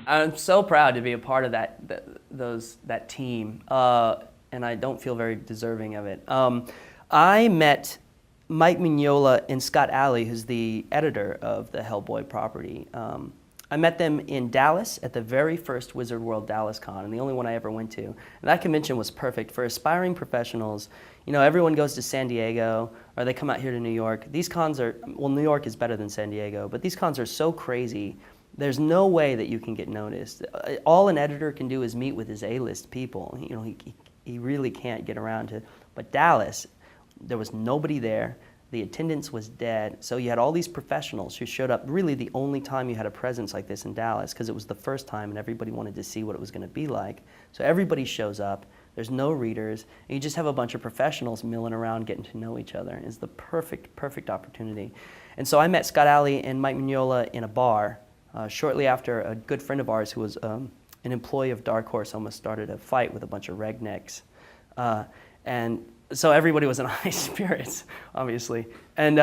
I'm so proud to be a part of that team, and I don't feel very deserving of it. I met Mike Mignola and Scott Alley, who's the editor of the Hellboy property. I met them in Dallas at the very first Wizard World Dallas Con, and the only one I ever went to. And that convention was perfect for aspiring professionals. You know, everyone goes to San Diego, or they come out here to New York. These cons are, well, New York is better than San Diego, but these cons are so crazy. There's no way that you can get noticed. All an editor can do is meet with his A-list people. You know, he really can't get around to, but Dallas, there was nobody there. The attendance was dead. So you had all these professionals who showed up really the only time you had a presence like this in Dallas, because it was the first time and everybody wanted to see what it was going to be like. So everybody shows up. There's no readers. And you just have a bunch of professionals milling around getting to know each other. It's the perfect opportunity. And so I met Scott Alley and Mike Mignola in a bar shortly after a good friend of ours who was an employee of Dark Horse almost started a fight with a bunch of rednecks. And so everybody was in high spirits, obviously. And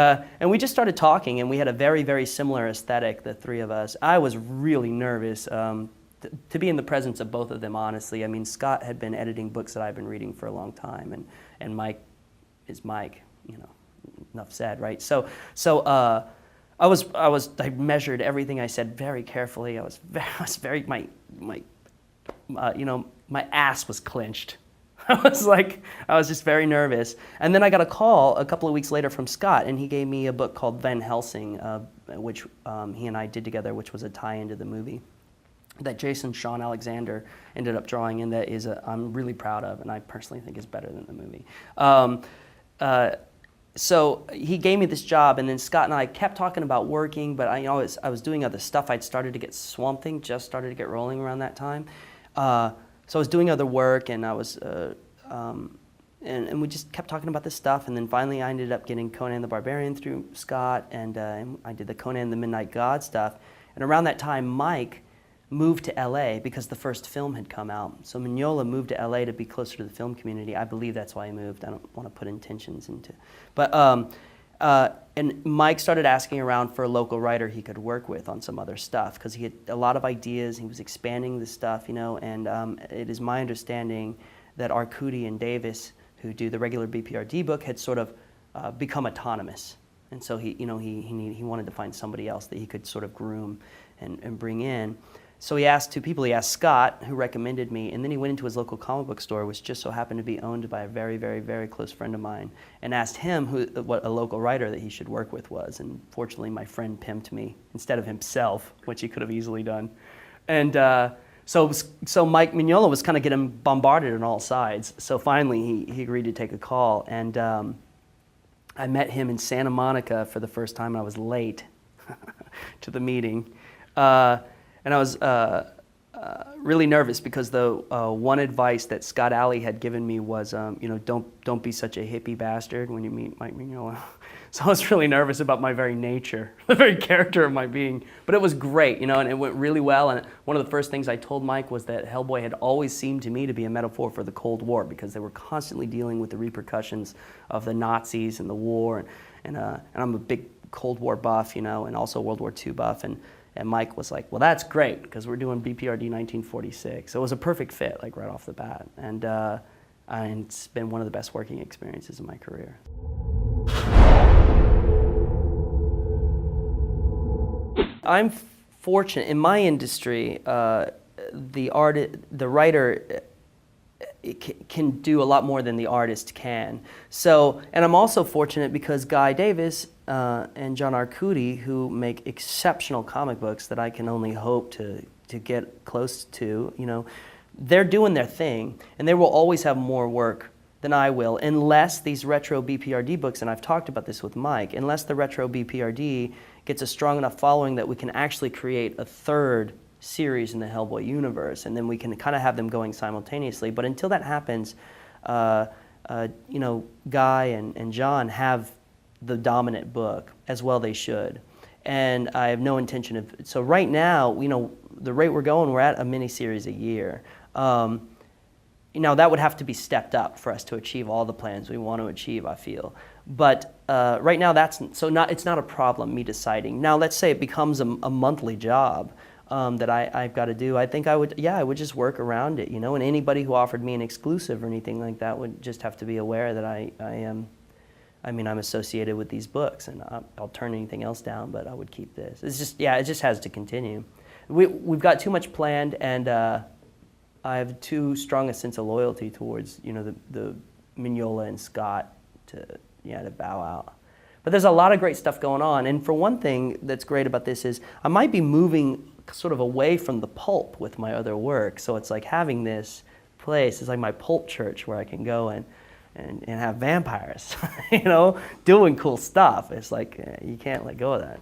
we just started talking, and we had a very similar aesthetic, the three of us. I was really nervous to be in the presence of both of them, honestly. I mean, Scott had been editing books that I've been reading for a long time, and Mike is Mike, you know, enough said, right? So I measured everything I said very carefully. My ass was clenched. I was just very nervous. And then I got a call a couple of weeks later from Scott, and he gave me a book called Van Helsing, which he and I did together, which was a tie-in to the movie that Jason Sean Alexander ended up drawing in that I'm really proud of, and I personally think is better than the movie. So he gave me this job, and then Scott and I kept talking about working, but I was doing other stuff. I'd started to get Swamp Thing, just started to get rolling around that time. So I was doing other work, and I was, and we just kept talking about this stuff, and then finally I ended up getting Conan the Barbarian through Scott, and I did the Conan the Midnight God stuff. And around that time, Mike moved to LA because the first film had come out. So Mignola moved to LA to be closer to the film community. I believe that's why he moved. I don't want to put intentions into, but and Mike started asking around for a local writer he could work with on some other stuff, because he had a lot of ideas. He was expanding the stuff, you know, and it is my understanding that Arcudi and Davis, who do the regular B.P.R.D book, had sort of become autonomous. And so he wanted to find somebody else that he could sort of groom and bring in. So he asked two people. He asked Scott, who recommended me, and then he went into his local comic book store, which just so happened to be owned by a very close friend of mine, and asked him what a local writer that he should work with was. And fortunately, my friend pimped me instead of himself, which he could have easily done. And so Mike Mignola was kind of getting bombarded on all sides. So finally, he agreed to take a call, and I met him in Santa Monica for the first time, and I was late to the meeting. And I was really nervous because the one advice that Scott Alley had given me was, don't be such a hippie bastard when you meet Mike Mignola. So I was really nervous about my very nature, the very character of my being. But it was great, you know, and it went really well. And one of the first things I told Mike was that Hellboy had always seemed to me to be a metaphor for the Cold War, because they were constantly dealing with the repercussions of the Nazis and the war. And I'm a big Cold War buff, you know, and also World War II buff. And Mike was like, well, that's great, because we're doing B.P.R.D 1946. So it was a perfect fit, like right off the bat. And it's been one of the best working experiences in my career. I'm fortunate. In my industry, the writer can do a lot more than the artist can. So, and I'm also fortunate because Guy Davis and John Arcudi, who make exceptional comic books that I can only hope to get close to, you know, they're doing their thing, and they will always have more work than I will, unless these retro B.P.R.D books, and I've talked about this with Mike, unless the retro B.P.R.D gets a strong enough following that we can actually create a third series in the Hellboy universe, and then we can kind of have them going simultaneously. But until that happens, you know, Guy and John have the dominant book, as well they should. And I have no intention of, so right now, you know, the rate we're going, we're at a miniseries a year. You know, that would have to be stepped up for us to achieve all the plans we want to achieve, I feel. But right now, it's not a problem, me deciding. Now, let's say it becomes a monthly job. that I've got to do. I think I would just work around it, you know, and anybody who offered me an exclusive or anything like that would just have to be aware that I'm associated with these books, and I'll turn anything else down, but I would keep this. It's just, it just has to continue. We've got too much planned, and I have too strong a sense of loyalty towards, you know, the Mignola and Scott to bow out. But there's a lot of great stuff going on, and for one thing that's great about this is I might be moving sort of away from the pulp with my other work, so it's like having this place is like my pulp church where I can go and have vampires, you know, doing cool stuff. It's like you can't let go of that.